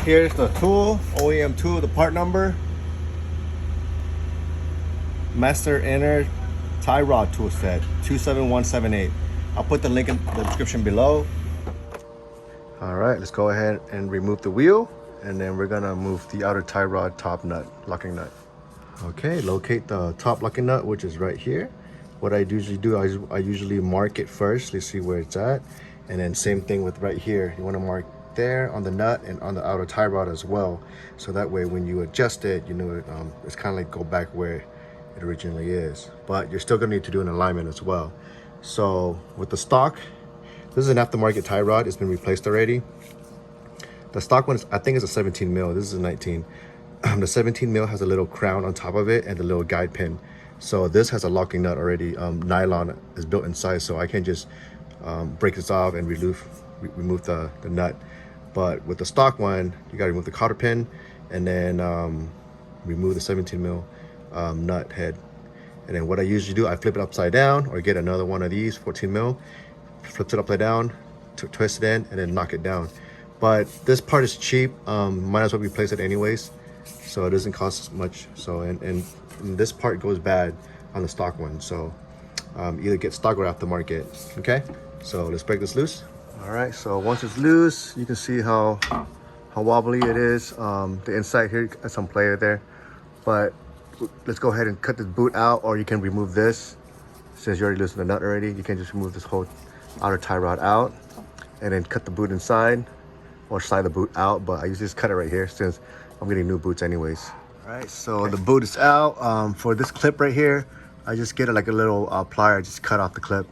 here's the tool, OEM tool, the part number. Master Inner Tie Rod Tool Set 27178. I'll put the link in the description below. All right, let's go ahead and remove the wheel, and then we're gonna move the outer tie rod top nut, locking nut. Okay, locate the top locking nut, which is right here. What I usually do, I usually mark it first. Let's see where it's at. And then same thing with right here. You wanna mark there on the nut and on the outer tie rod as well. So that way when you adjust it, you know, it's kind of like go back where it originally is. But you're still gonna need to do an alignment as well. So with the stock, this is an aftermarket tie rod. It's been replaced already. The stock one, I think, is a 17 mil. This is a 19. The 17 mil has a little crown on top of it and the little guide pin. So this has a locking nut already. Nylon is built inside, so I can just break this off and remove the nut. But with the stock one, you gotta remove the cotter pin and then remove the 17 mil nut head. And then what I usually do, I flip it upside down or get another one of these 14 mil, flips it upside down, twist it in, and then knock it down. But this part is cheap. Might as well replace it anyways, so it doesn't cost much. So and this part goes bad on the stock one, so either get stock or aftermarket. Okay, so let's break this loose. All right, so once it's loose, you can see how wobbly it is. The inside here has some play there, but let's go ahead and cut this boot out, or you can remove this. Since you already loosened the nut already, you can just remove this whole outer tie rod out and then cut the boot inside or slide the boot out. But I usually just cut it right here since I'm getting new boots anyways. All right, so the boot is out. For this clip right here, I just get it like a little plier, just cut off the clip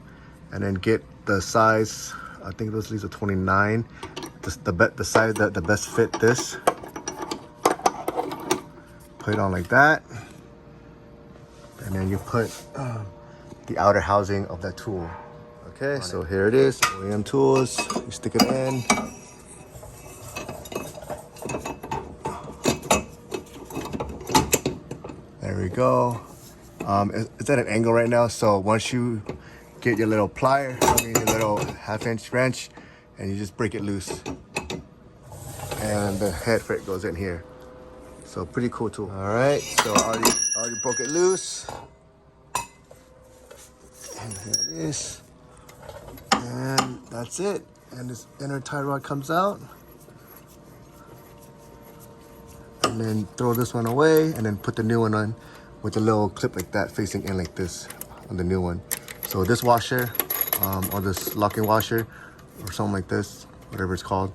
and then get the size. I think those leads are 29. The size that the best fit this. Put it on like that. And then you put the outer housing of that tool. Okay, so here it is, OEM tools. You stick it in. There we go. It's at an angle right now, so once you get your little plier, your little 1/2-inch wrench, and you just break it loose. And the head for it goes in here. So pretty cool tool. All right, so I already broke it loose. And here it is. And that's it. And this inner tie rod comes out. And then throw this one away and then put the new one on with a little clip like that facing in like this on the new one. So this washer or this locking washer or something like this, whatever it's called,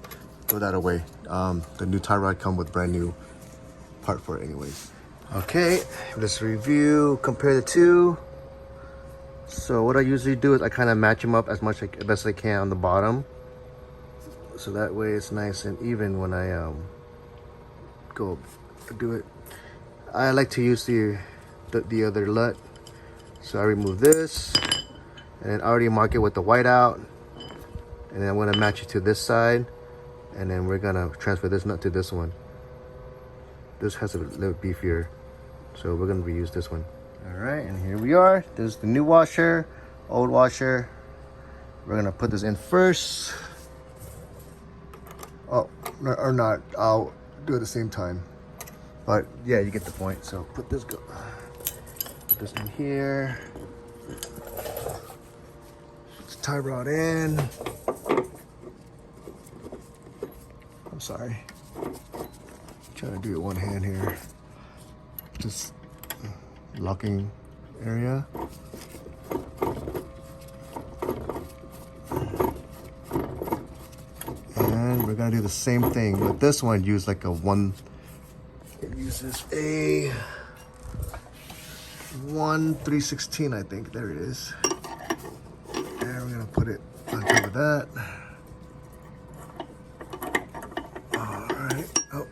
throw that away. The new tie rod come with brand new part for it anyways. Okay, let's review, compare the two. So what I usually do is I kind of match them up as best I can on the bottom, so that way it's nice and even when I go do it. I like to use the other nut, so I remove this and then I already mark it with the white out, and then I'm going to match it to this side, and then we're going to transfer this nut to this one. This has a little beefier, so we're going to reuse this one. All right, and here we are. This is the new washer, old washer. We're gonna put this in first. Oh, or not, I'll do it at the same time. But yeah, you get the point. So put this in here. Put the tie rod in. I'm sorry. Trying to do it one hand here. Just locking area. And we're gonna do the same thing with this one. Use like a it uses a 1/316, I think. There it is. And we're gonna put it on top of that. All right. Oh,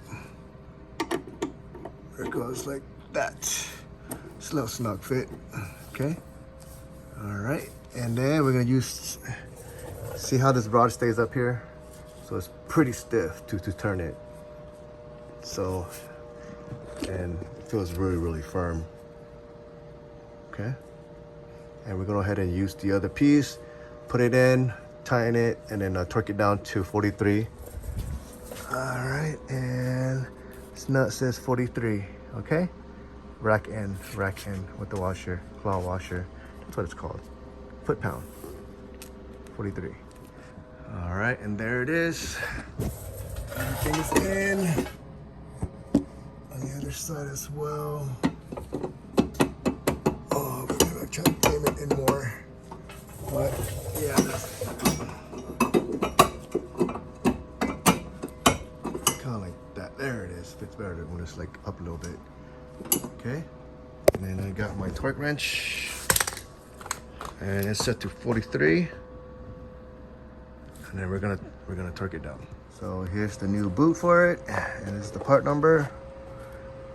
there it goes like that. It's a little snug fit. Okay. All right. And then we're gonna see how this rod stays up here. So it's pretty stiff to turn it. So, and it feels really, really firm. Okay. And we're gonna go ahead and use the other piece, put it in, tighten it, and then torque it down to 43. right, and this nut says 43, okay? Rack end with the washer, claw washer. That's what it's called. Foot-pound, 43. All right, and there it is. Everything is in. On the other side as well. Oh, we're gonna try to frame it in more. But yeah, that's kind of like that. There it is. Fits better when it's like up a little bit. Okay. And then I got my torque wrench, and it's set to 43. And then we're gonna torque it down. So here's the new boot for it, and this is the part number.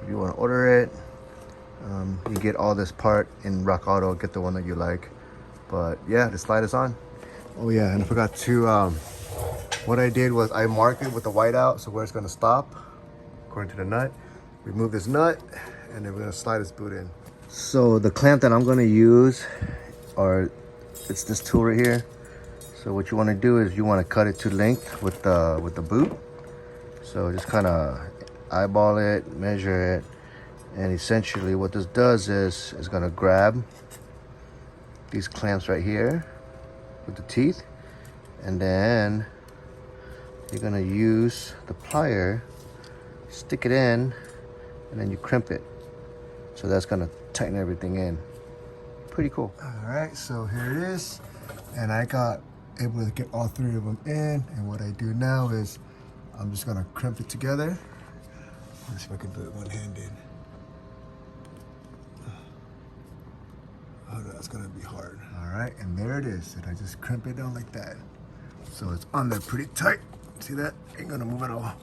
If you want to order it, you get all this part in Rock Auto. Get the one that you like. But yeah, the slide is on. Oh yeah, and I forgot to. What I did was I marked it with the white out, so where it's gonna stop, according to the nut. Remove this nut, and then we're gonna slide this boot in. So the clamp that I'm gonna use, it's this tool right here. So what you want to do is you want to cut it to length with the boot. So just kind of eyeball it, measure it, and essentially what this does is it's gonna grab these clamps right here with the teeth, and then you're gonna use the plier, stick it in, and then you crimp it. So that's gonna tighten everything in. Pretty cool. All right, so here it is, and I got able to get all three of them in. And what I do now is I'm just gonna crimp it together. Let's see if I can do it one-handed. Oh, that's gonna be hard. All right, and there it is. And I just crimp it down like that. So it's on there pretty tight. See that? Ain't gonna move at all.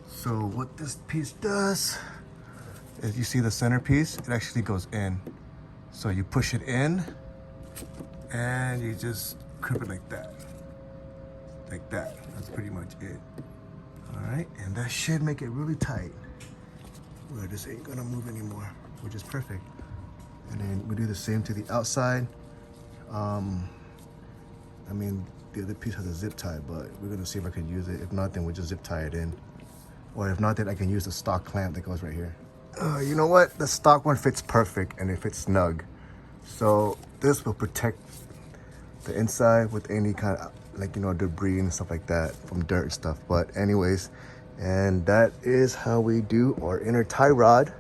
So what this piece does is, you see the center piece, it actually goes in. So you push it in and you just crimp it like that. Like that. That's pretty much it. All right, and that should make it really tight, where this ain't gonna move anymore, which is perfect. And then we do the same to the outside. I mean, the other piece has a zip tie, but we're gonna see if I can use it. If not, then we'll just zip tie it in. Or if not, then I can use the stock clamp that goes right here. You know what? The stock one fits perfect and it fits snug. So this will protect the inside with any kind of, like, you know, debris and stuff like that from dirt and stuff. But anyways, and that is how we do our inner tie rod.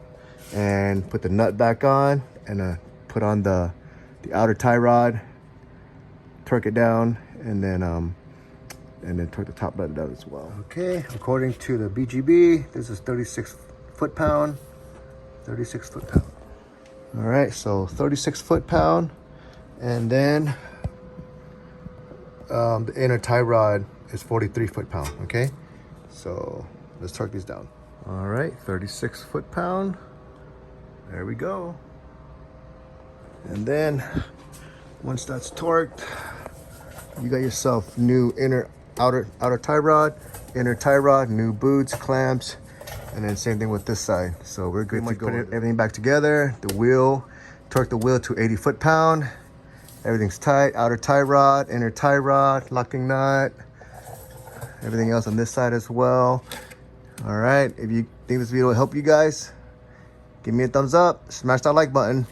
And put the nut back on, and put on the outer tie rod, torque it down, and then torque the top nut down as well. Okay, according to the BGB, this is 36 foot-pound. 36 foot-pound. All right, so 36 foot-pound, and then the inner tie rod is 43 foot-pound. Okay, so let's torque these down. All right, 36 foot-pound. There we go. And then once that's torqued, you got yourself new outer tie rod, inner tie rod, new boots, clamps, and then same thing with this side. So we're good to go. Put everything back together. The wheel, torque the wheel to 80 foot-pound. Everything's tight. Outer tie rod, inner tie rod, locking nut. Everything else on this side as well. All right, if you think this video will help you guys, give me a thumbs up, smash that like button.